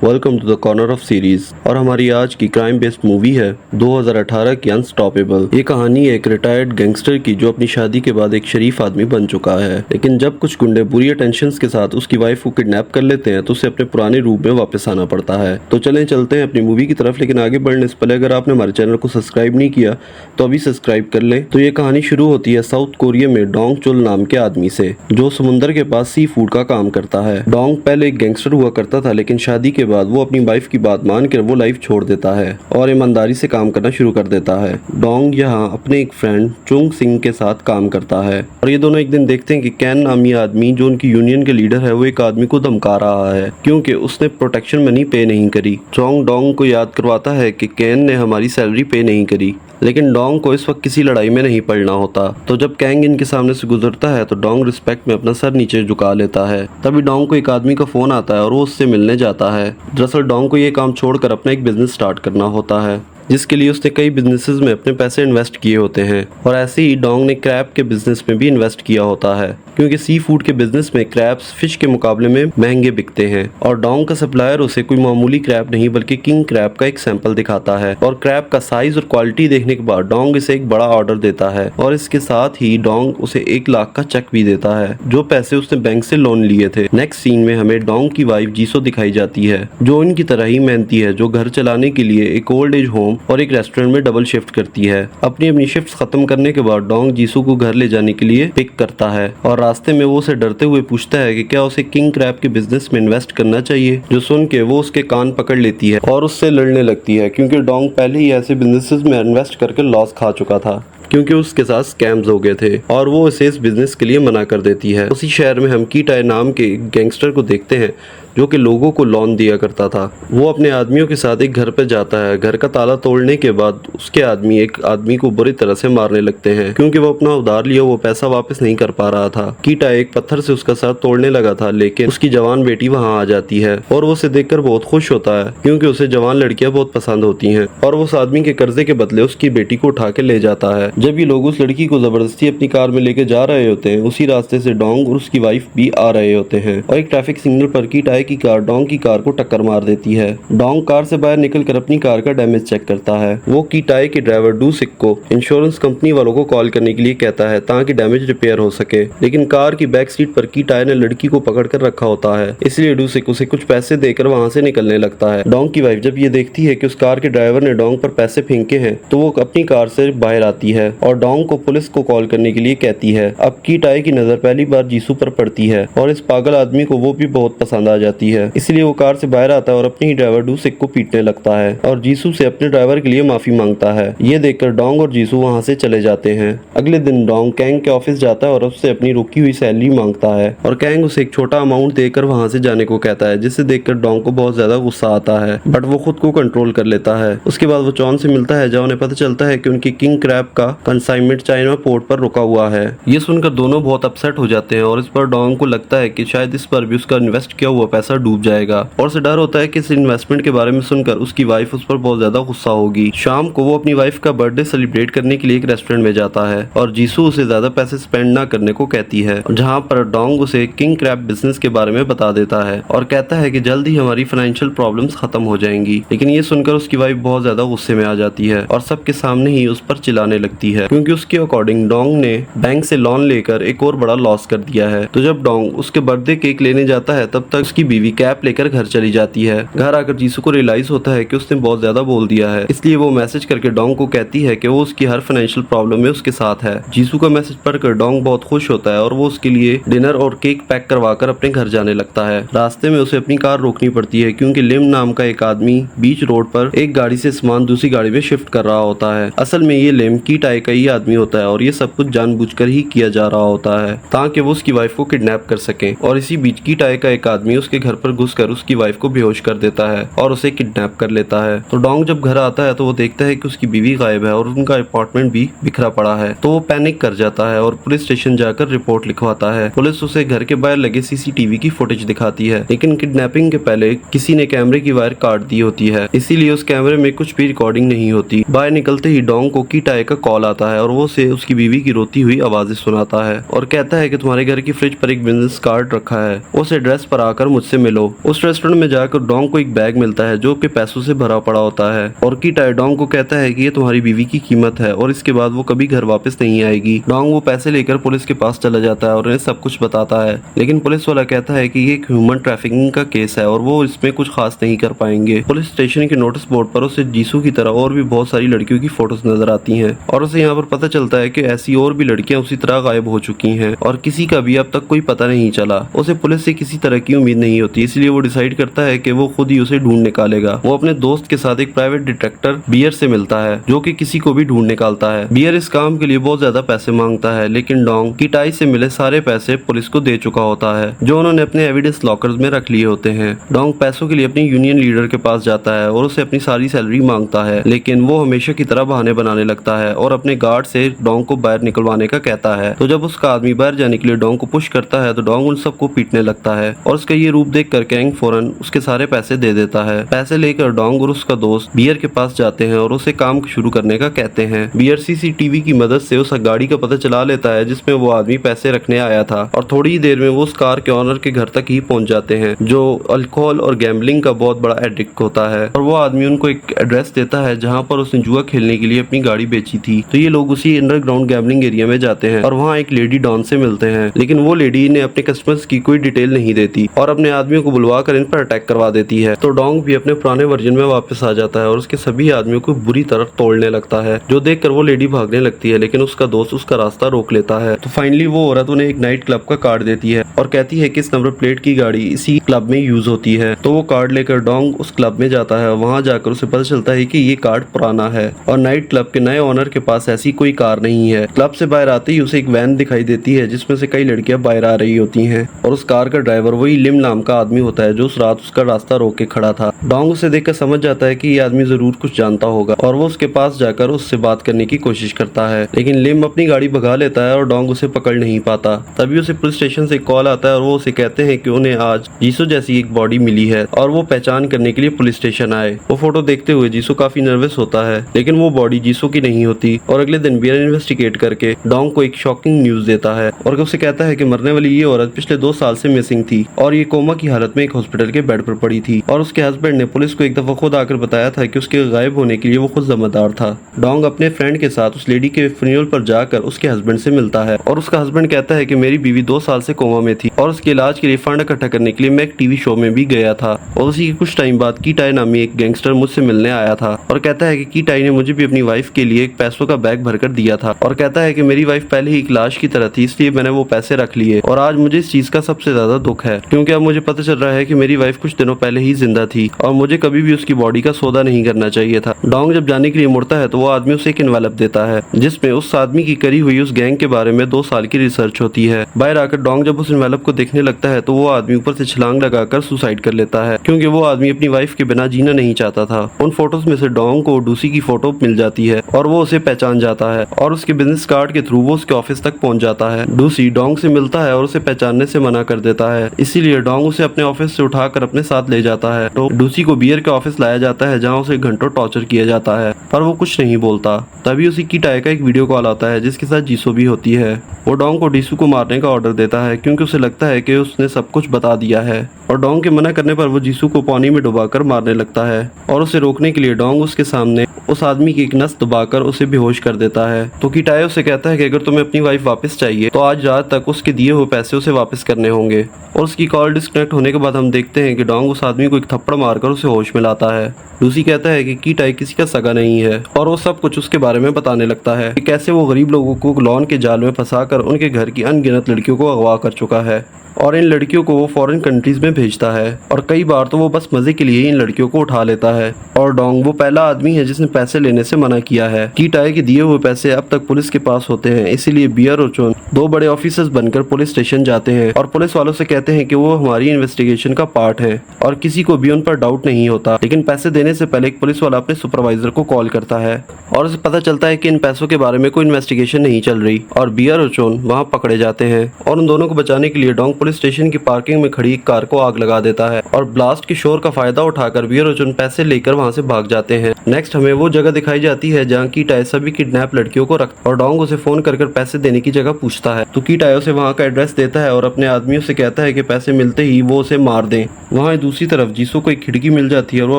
Welcome to the corner of series. और हमारी आज की क्राइम बेस्ड मूवी है 2018 की अनस्टॉपेबल। ये कहानी है एक रिटायर्ड गैंगस्टर की जो अपनी शादी के बाद एक शरीफ आदमी बन चुका है, लेकिन जब कुछ गुंडे बुरी अटेंशंस के साथ उसकी वाइफ को किडनैप कर लेते हैं तो उसे अपने पुराने रूप में वापस आना पड़ता है। तो चलें चलते हैं अपनी मूवी की तरफ, लेकिन आगे बढ़ने से पहले अगर आपने हमारे चैनल को सब्सक्राइब नहीं किया तो अभी सब्सक्राइब कर लें। तो ये कहानी शुरू होती है साउथ कोरिया में डोंग चुल नाम के आदमी से, जो समुंदर के पास सी फूड का काम करता है। डोंग पहले एक गैंगस्टर हुआ करता था, लेकिन शादी के बाद वो अपनी वाइफ की बात मानकर वो लाइफ छोड़ देता है और ईमानदारी से काम करना शुरू कर देता है। डोंग यहाँ अपने एक फ्रेंड चुंग सिंह के साथ काम करता है और ये दोनों एक दिन देखते हैं कि कैन नामी आदमी जो उनकी यूनियन के लीडर है वो एक आदमी को धमका रहा है क्योंकि उसने प्रोटेक्शन मनी पे नहीं करी। चोंग डोंग को याद करवाता है कि कैन ने हमारी सैलरी पे नहीं करी, लेकिन डोंग को इस वक्त किसी लड़ाई में नहीं पड़ना होता। तो जब कैंग इनके सामने से गुजरता है तो डोंग रिस्पेक्ट में अपना सर नीचे झुका लेता है। तभी डोंग को एक आदमी का फोन आता है और वो उससे मिलने जाता है। दरअसल डोंग को ये काम छोड़कर अपना एक बिजनेस स्टार्ट करना होता है, जिसके लिए उसने कई बिजनेसेस में अपने पैसे इन्वेस्ट किए होते हैं। और ऐसे ही डोंग ने क्रैब के बिजनेस में भी इन्वेस्ट किया होता है, क्योंकि सी फूड के बिजनेस में क्रैब्स फिश के मुकाबले में महंगे बिकते हैं। और डोंग का सप्लायर उसे कोई मामूली क्रैब नहीं बल्कि किंग क्रैब का एक सैंपल दिखाता है और क्रैब का साइज और क्वालिटी देखने के बाद डोंग इसे एक बड़ा ऑर्डर देता है और इसके साथ ही डोंग उसे 1 लाख का चेक भी देता है, जो पैसे उसने बैंक से लोन लिए थे। नेक्स्ट सीन में हमें डोंग की वाइफ जीसो दिखाई जाती है, जो इनकी तरह ही मेहनती है, जो घर चलाने के लिए एक ओल्ड एज होम और एक रेस्टोरेंट में डबल शिफ्ट करती है। अपनी शिफ्ट खत्म करने के बाद डोंग जीसू को घर ले जाने के लिए पिक करता है और रास्ते में वो उसे डरते हुए पूछता है कि क्या उसे किंग क्रैब के बिजनेस में इन्वेस्ट करना चाहिए, जो सुन के वो उसके कान पकड़ लेती है और उससे लड़ने लगती है, क्योंकि डोंग पहले ही ऐसे बिजनेसेस में इन्वेस्ट करके लॉस खा चुका था क्योंकि उसके साथ स्कैम्स हो गए थे और वो इसे इस बिजनेस के लिए मना कर देती है। उसी शहर में हम कीटाई नाम के गैंगस्टर को देखते हैं जो कि लोगों को लोन दिया करता था। वो अपने आदमियों के साथ एक घर पे जाता है। घर का ताला तोड़ने के बाद उसके आदमी एक आदमी को बुरी तरह से मारने लगते हैं क्योंकि वो अपना उधार लिया वो पैसा वापस नहीं कर पा रहा था। कीटा एक पत्थर से उसका सर तोड़ने लगा था, लेकिन उसकी जवान बेटी वहाँ आ जाती है और वो उसे देखकर बहुत खुश होता है क्योंकि उसे जवान लड़कियां बहुत पसंद होती हैं और वो उस आदमी के कर्जे के बदले उसकी बेटी को उठा के ले जाता है। जब ये लोग उस लड़की को जबरदस्ती अपनी कार में लेके जा रहे होते हैं, उसी रास्ते से डोंग और उसकी वाइफ भी आ रहे होते हैं और एक ट्रैफिक सिग्नल पर कीटाई की कार डोंग की कार को टक्कर मार देती है। डोंग कार से बाहर निकलकर अपनी कार का डैमेज चेक करता है। वो कीटाई के ड्राइवर डू सिक को इंश्योरेंस कंपनी वालों को कॉल करने के लिए कहता है ताकि डैमेज रिपेयर हो सके, लेकिन कार की बैक सीट पर कीटाई ने लड़की को पकड़ कर रखा होता है, इसलिए डू सिक उसे कुछ पैसे देकर वहाँ से निकलने लगता है। डोंग की वाइफ जब ये देखती है कि उस कार के ड्राइवर ने डोंग पर पैसे फेंके हैं तो वो अपनी कार से बाहर आती है और डोंग को पुलिस को कॉल करने के लिए कहती है। अब कीटाई की नजर पहली बार जीसू पर पड़ती है और इस पागल आदमी को वो भी बहुत पसंद आ जाती है, इसलिए वो कार से बाहर आता है और अपने ही ड्राइवर डू सिक को पीटने लगता है और जीसू से अपने ड्राइवर के लिए माफी मांगता है। ये देखकर डोंग और जीसू वहाँ से चले जाते हैं। अगले दिन डोंग कैंग के ऑफिस जाता है और उससे अपनी रुकी हुई सैलरी मांगता है और कैंग उसे एक छोटा अमाउंट देकर वहाँ से जाने को कहता है, जिसे देखकर डोंग को बहुत ज्यादा गुस्सा आता है, बट वो खुद को कंट्रोल कर लेता है। उसके बाद वो जॉन से मिलता है, जहाँ उन्हें पता चलता है कि उनकी किंग क्रैब का कंसाइनमेंट चाइना पोर्ट पर रुका हुआ है। ये सुनकर दोनों बहुत अपसेट हो जाते हैं और इस पर डोंग को लगता है कि शायद इस पर भी उसका इन्वेस्ट किया हुआ पैसा डूब जाएगा और उसे डर होता है कि इस इन्वेस्टमेंट के बारे में सुनकर उसकी वाइफ उस पर बहुत ज्यादा गुस्सा होगी। शाम को वो अपनी वाइफ का बर्थडे सेलिब्रेट करने के लिए एक रेस्टोरेंट में जाता है और जीसू उसे ज्यादा पैसे स्पेंड ना करने को कहती है, जहाँ पर डोंग उसे किंग क्रैब बिजनेस के बारे में बता देता है और कहता है कि जल्द ही हमारी फाइनेंशियल प्रॉब्लम्स खत्म हो जाएंगी। लेकिन ये सुनकर उसकी वाइफ बहुत ज्यादा गुस्से में आ जाती है और सबके सामने ही उस पर चिल्लाने लगती है, क्योंकि उसके अकॉर्डिंग डोंग ने बैंक से लोन लेकर एक और बड़ा लॉस कर दिया है। तो जब डोंग उसके बर्थडे केक लेने जाता है तब तक उसकी बीवी कैप लेकर घर चली जाती है। घर आकर जीसू को रियलाइज होता है कि उसने बहुत ज्यादा बोल दिया है, इसलिए वो मैसेज करके डोंग को कहती है कि वो उसकी हर फाइनेंशियल प्रॉब्लम में उसके साथ है। जीसू का मैसेज पढ़कर डोंग बहुत खुश होता है और वो उसके लिए डिनर और केक पैक करवाकर अपने घर जाने लगता है। रास्ते में उसे अपनी कार रोकनी पड़ती है क्योंकि लिम नाम का एक आदमी बीच रोड पर एक गाड़ी से सामान दूसरी गाड़ी में शिफ्ट कर रहा होता है। असल में ये लिम कीटाई का ही आदमी होता है और ये सब कुछ जानबूझकर ही किया जा रहा होता है ताकि वो उसकी वाइफ को किडनैप कर सके। और इसी बीच कीटाई का एक आदमी उसके घर पर घुसकर उसकी वाइफ को बेहोश कर देता है और उसे किडनैप कर लेता है। तो डोंग जब घर आता है तो वो देखता है कि उसकी बीवी गायब है और उनका अपार्टमेंट भी बिखरा पड़ा है। तो वो पैनिक कर जाता है और पुलिस स्टेशन जाकर रिपोर्ट लिखवाता है। पुलिस उसे घर के बाहर लगे सीसीटीवी की फुटेज दिखाती है, लेकिन किडनैपिंग के पहले किसी ने कैमरे की वायर काट दी होती है, इसीलिए उस कैमरे में कुछ भी रिकॉर्डिंग नहीं होती। बाहर निकलते ही डोंग को कीटाई का कॉल आता है और वो उसे उसकी बीवी की रोती हुई आवाजें सुनाता है और कहता है कि तुम्हारे घर की फ्रिज पर एक बिजनेस कार्ड रखा है, उस एड्रेस पर आकर मुझसे मुझसे मिलो। उस रेस्टोरेंट में जाकर डोंग को एक बैग मिलता है जो कि पैसों से भरा पड़ा होता है और की टाई डोंग को कहता है कि ये तुम्हारी बीवी की कीमत है और इसके बाद वो कभी घर वापस नहीं आएगी। डोंग वो पैसे लेकर पुलिस के पास चला जाता है और उन्हें सब कुछ बताता है, लेकिन पुलिस वाला कहता है कि ये एक ह्यूमन ट्रैफिकिंग का केस है और वो इसमें कुछ खास नहीं कर पाएंगे। पुलिस स्टेशन के नोटिस बोर्ड पर उसे जीसू की तरह और भी बहुत सारी लड़कियों की फोटोज नजर आती हैं और उसे यहाँ पर पता चलता है कि ऐसी और भी लड़कियां उसी तरह गायब हो चुकी हैं और किसी का भी अब तक कोई पता नहीं चला। उसे पुलिस से किसी तरह की उम्मीद नहीं होती, इसलिए वो डिसाइड करता है कि वो खुद ही उसे ढूंढ निकालेगा। वो अपने दोस्त के साथ एक प्राइवेट डिटेक्टर बियर से मिलता है जो कि किसी को भी ढूंढ निकालता है। बियर इस काम के लिए बहुत ज्यादा पैसे मांगता है, लेकिन डोंग की टाई से मिले सारे पैसे पुलिस को दे चुका होता है जो उन्होंने अपने एविडेंस लॉकर्स में रख लिए होते हैं। डोंग पैसों के लिए अपनी यूनियन लीडर के पास जाता है और उसे अपनी सारी सैलरी मांगता है, लेकिन वो हमेशा की तरह बहाने बनाने लगता है और अपने गार्ड से डोंग को बाहर निकलवाने का कहता है। तो जब उसका आदमी बाहर जाने के लिए डोंग को पुश करता है तो डोंग उन सबको पीटने लगता है और उसका ये रूप देखकर कैंग फौरन उसके सारे पैसे दे देता है। पैसे लेकर डोंग और उसका दोस्त बियर के पास जाते हैं और उसे काम शुरू करने का कहते हैं। बियर सीसीटीवी की मदद से उस गाड़ी का पता चला लेता है जिसमें वो आदमी पैसे रखने आया था और थोड़ी ही देर में वो उस कार के ऑनर के घर तक ही पहुंच जाते हैं जो अल्कोहल और गैम्बलिंग का बहुत बड़ा एडिक्ट होता है और वो आदमी उनको एक एड्रेस देता है जहाँ पर उसने जुआ खेलने के लिए अपनी गाड़ी बेची थी। तो ये लोग उसी अंडरग्राउंड गैम्बलिंग एरिया में जाते हैं और वहाँ एक लेडी डॉन से मिलते हैं, लेकिन वो लेडी ने अपने कस्टमर्स की कोई डिटेल नहीं देती और अपने आदमियों को बुलवा कर इन पर अटैक करवा देती है। तो डोंग भी अपने पुराने वर्जन में वापस आ जाता है और उसके सभी आदमियों को बुरी तरह तोड़ने लगता है, जो देखकर वो लेडी भागने लगती है, लेकिन उसका दोस्त उसका रास्ता रोक लेता है। तो फाइनली वो औरत उन्हें एक नाइट क्लब का कार्ड देती है और कहती है कि इस नंबर प्लेट की गाड़ी इसी क्लब में यूज होती है। तो वो कार्ड लेकर डोंग उस क्लब में जाता है। वहाँ जाकर उसे पता चलता है कि ये कार्ड पुराना है और नाइट क्लब के नए ओनर के पास ऐसी कोई कार नहीं है। क्लब से बाहर आते ही उसे एक वैन दिखाई देती है जिसमें से कई लड़कियां बाहर आ रही होती हैं और उस कार का ड्राइवर वही लिम नाम का आदमी होता है जो उस रात उसका रास्ता रोक के खड़ा था। डोंग उसे देखकर समझ जाता है कि ये आदमी जरूर कुछ जानता होगा और वो उसके पास जाकर उससे बात करने की कोशिश करता है, लेकिन लिम अपनी गाड़ी भगा लेता है और डोंग उसे पकड़ नहीं पाता। तभी उसे पुलिस स्टेशन से कॉल आता है और वो उसे कहते हैं कि उन्हें आज जीसू जैसी एक बॉडी मिली है और वो पहचान करने के लिए पुलिस स्टेशन आए। वो फोटो देखते हुए जीसू काफी नर्वस होता है, लेकिन वो बॉडी जीसू की नहीं होती और अगले दिन बियर इन्वेस्टिगेट करके डोंग को एक शॉकिंग न्यूज देता है और उसे कहता है कि मरने वाली ये औरत पिछले 2 साल से मिसिंग थी और ये कोमा की हालत में एक हॉस्पिटल के बेड पर पड़ी थी और उसके हस्बैंड ने पुलिस को एक दफा खुद आकर बताया था कि उसके गायब होने के लिए वो खुद जिम्मेदार था। डोंग अपने फ्रेंड के साथ उस लेडी के फ्यूनरल पर जाकर उसके हस्बैंड से मिलता है और उसका हस्बैंड कहता है कि मेरी बीवी 2 साल से कोमा में थी और उसके इलाज के लिए फंड इकट्ठा करने के लिए मैं एक टीवी शो में भी गया था और उसी के कुछ टाइम बाद की टाई नामी एक गैंगस्टर मुझसे मिलने आया था और कहता है कि की टाई ने मुझे भी अपनी वाइफ के लिए एक पैसों का बैग भरकर दिया था और कहता है कि मेरी वाइफ पहले ही एक लाश की तरह थी, इसलिए मैंने वो पैसे रख लिए और आज मुझे इस चीज का सबसे ज्यादा दुख है क्योंकि अब मुझे पता चल रहा है कि मेरी वाइफ कुछ दिनों पहले ही जिंदा थी और मुझे कभी भी उसकी बॉडी का सौदा नहीं करना चाहिए था। डोंग जब जाने के लिए मुड़ता है तो वो आदमी उसे एक इन्वेलप देता है जिसमें उस आदमी की करी हुई उस गैंग के बारे में 2 साल की रिसर्च होती है। बाहर आकर डोंग जब उस इन्वेलप को देखने लगता है तो वो आदमी ऊपर से छलांग लगाकर सुसाइड कर लेता है क्योंकि वो आदमी अपनी वाइफ के बिना जीना नहीं चाहता था। उन फोटोज में से डोंग को डूसी की फोटो मिल जाती है और वो उसे पहचान जाता है और उसके बिजनेस कार्ड के थ्रू वो उसके ऑफिस तक पहुंच जाता है। डूसी डोंग से मिलता है और उसे पहचानने से मना कर देता है, इसीलिए डोंग उसे अपने ऑफिस से उठाकर अपने साथ ले जाता है। तो डूसी को बियर के ऑफिस लाया जाता है जहाँ उसे घंटों टॉर्चर किया जाता है पर वो कुछ नहीं बोलता। तभी उसी की टाई का एक वीडियो कॉल आता है जिसके साथ जीसू भी होती है। वो डोंग को डीसू को मारने का ऑर्डर देता है क्योंकि उसे लगता है कि उसने सब कुछ बता दिया है और डोंग के मना करने पर वो जीसू को पानी में डुबाकर मारने लगता है और उसे रोकने के लिए डोंग उसके सामने उस आदमी की एक नस दबाकर उसे बेहोश कर देता है। तो किटायो उसे कहता है कि अगर तुम्हें अपनी वाइफ वापस चाहिए तो आज रात तक उसके दिए हुए पैसे उसे वापस करने होंगे। और उसकी कॉल डिस्कनेक्ट होने के बाद हम देखते हैं कि डोंग उस आदमी को एक थप्पड़ मारकर उसे होश में लाता है। डूसी कहता है कि कीटाई किसी का सगा नहीं है और वो सब कुछ उसके बारे में बताने लगता है कि कैसे वो गरीब लोगों को लॉन के जाल में फंसाकर उनके घर की अनगिनत लड़कियों को अगवा कर चुका है और इन लड़कियों को वो फॉरेन कंट्रीज में भेजता है और कई बार तो वो बस मजे के लिए इन लड़कियों को उठा लेता है। और डोंग वो पहला आदमी है जिसने पैसे लेने से मना किया है। कीटाई के दिए हुए पैसे अब तक पुलिस के पास होते हैं, इसीलिए बियर और चोन 2 बड़े ऑफिसर्स बनकर पुलिस स्टेशन जाते हैं और पुलिस वालों से कहते हैं कि वो हमारी इन्वेस्टिगेशन का पार्ट है और किसी को भी उन पर डाउट नहीं होता। लेकिन पैसे देने से पहले एक पुलिस वाला अपने सुपरवाइजर को कॉल करता है और उसे पता चलता है कि इन पैसों के बारे में कोई इन्वेस्टिगेशन नहीं चल रही और बियर और चोन वहाँ पकड़े जाते हैं और उन दोनों को बचाने के लिए डोंग पुलिस स्टेशन की पार्किंग में खड़ी एक कार को आग लगा देता है और ब्लास्ट के शोर का फायदा उठाकर बियर और चोन पैसे लेकर वहाँ से भाग जाते हैं। नेक्स्ट हमें वो जगह दिखाई जाती है जहाँ की टाई सभी किडनैप लड़कियों को रख और डोंग उसे फोन कर पैसे देने की जगह पूछता है तो की टाई उसे वहाँ का एड्रेस देता है और अपने आदमियों से कहता है कि पैसे मिलते ही वो उसे मार दें। वहाँ दूसरी तरफ जीसो को एक खिड़की मिल जाती है और वो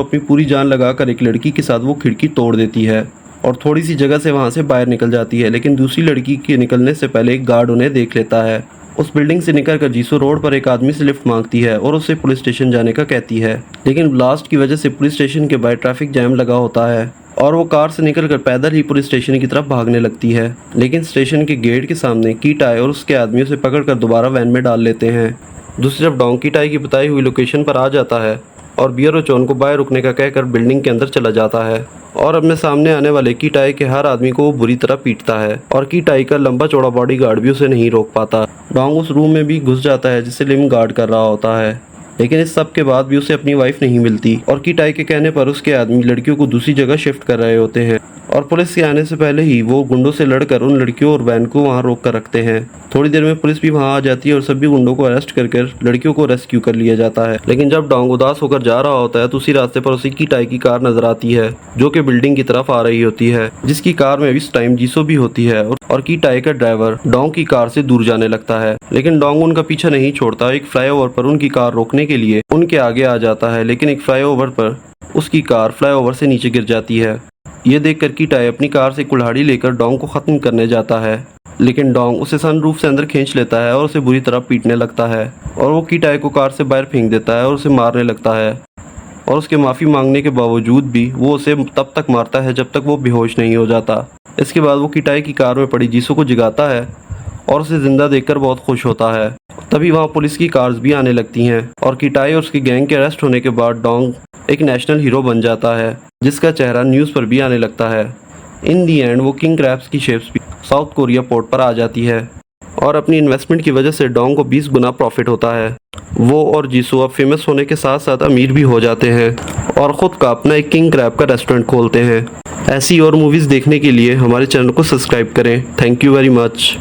अपनी पूरी जान लगाकर एक लड़की के साथ वो खिड़की तोड़ देती है और थोड़ी सी जगह से वहाँ से बाहर निकल जाती है। लेकिन दूसरी लड़की के निकलने से पहले एक गार्ड उन्हें देख लेता है। उस बिल्डिंग से निकलकर जीसो रोड पर एक आदमी से लिफ्ट मांगती है और उसे पुलिस स्टेशन जाने का कहती है। लेकिन ब्लास्ट की वजह से पुलिस स्टेशन के बाहर ट्रैफिक जैम लगा होता है और वो कार से निकलकर पैदल ही पुलिस स्टेशन की तरफ भागने लगती है। लेकिन स्टेशन के गेट के सामने की टाई और उसके आदमियों से पकड़कर दोबारा वैन में डाल लेते हैं। दूसरी तरफ डोंग की टाई की बताई हुई लोकेशन पर आ जाता है और बियर और चोन को बाहर रुकने का कहकर बिल्डिंग के अंदर चला जाता है और अपने सामने आने वाले की टाई के हर आदमी को वो बुरी तरह पीटता है और की टाई का लंबा चौड़ा बॉडी गार्ड भी उसे नहीं रोक पाता। डोंग उस रूम में भी घुस जाता है जिसे लिम गार्ड कर रहा होता है, लेकिन इस सब के बाद भी उसे अपनी वाइफ नहीं मिलती और की टाई के कहने पर उसके आदमी लड़कियों को दूसरी जगह शिफ्ट कर रहे होते हैं और पुलिस के आने से पहले ही वो गुंडों से लड़कर उन लड़कियों और वैन को वहां रोक कर रखते हैं। थोड़ी देर में पुलिस भी वहां आ जाती है और सभी गुंडों को अरेस्ट कर लड़कियों को रेस्क्यू कर लिया जाता है। लेकिन जब डोंग उदास होकर जा रहा होता है तो उसी रास्ते पर उसी की टाई की कार नजर आती है जो कि बिल्डिंग की तरफ आ रही होती है, जिसकी कार में इस टाइम जीसो भी होती है और की टाई का ड्राइवर डोंग की कार से दूर जाने लगता है। लेकिन डोंग उनका पीछा नहीं छोड़ता। एक फ्लाईओवर पर उनकी कार रोकने के लिए उनके आगे आ जाता है, लेकिन एक फ्लाईओवर पर उसकी कार फ्लाईओवर से नीचे गिर जाती है। ये देखकर की टाई अपनी कार से कुल्हाड़ी लेकर डोंग को खत्म करने जाता है, लेकिन डोंग उसे सनरूफ से अंदर खींच लेता है और उसे बुरी तरह पीटने लगता है और वो की टाई को कार से बाहर फेंक देता है और उसे मारने लगता है और उसके माफ़ी मांगने के बावजूद भी वो उसे तब तक मारता है जब तक वो बेहोश नहीं हो जाता। इसके बाद वो की टाई की कार में पड़ी जीसो को जगाता है और उसे जिंदा देखकर बहुत खुश होता है। तभी वहाँ पुलिस की कार्स भी आने लगती हैं और की टाई और उसकी गैंग के अरेस्ट होने के बाद डोंग एक नेशनल हीरो बन जाता है जिसका चेहरा न्यूज़ पर भी आने लगता है। इन दी एंड वो किंग क्रैब्स की शिप्स भी साउथ कोरिया पोर्ट पर आ जाती है और अपनी इन्वेस्टमेंट की वजह से डोंग को 20 गुना प्रॉफिट होता है। वो और जीसो अब फेमस होने के साथ साथ अमीर भी हो जाते हैं और ख़ुद का अपना एक किंग क्रैब का रेस्टोरेंट खोलते हैं। ऐसी और मूवीज़ देखने के लिए हमारे चैनल को सब्सक्राइब करें। Thank you very much.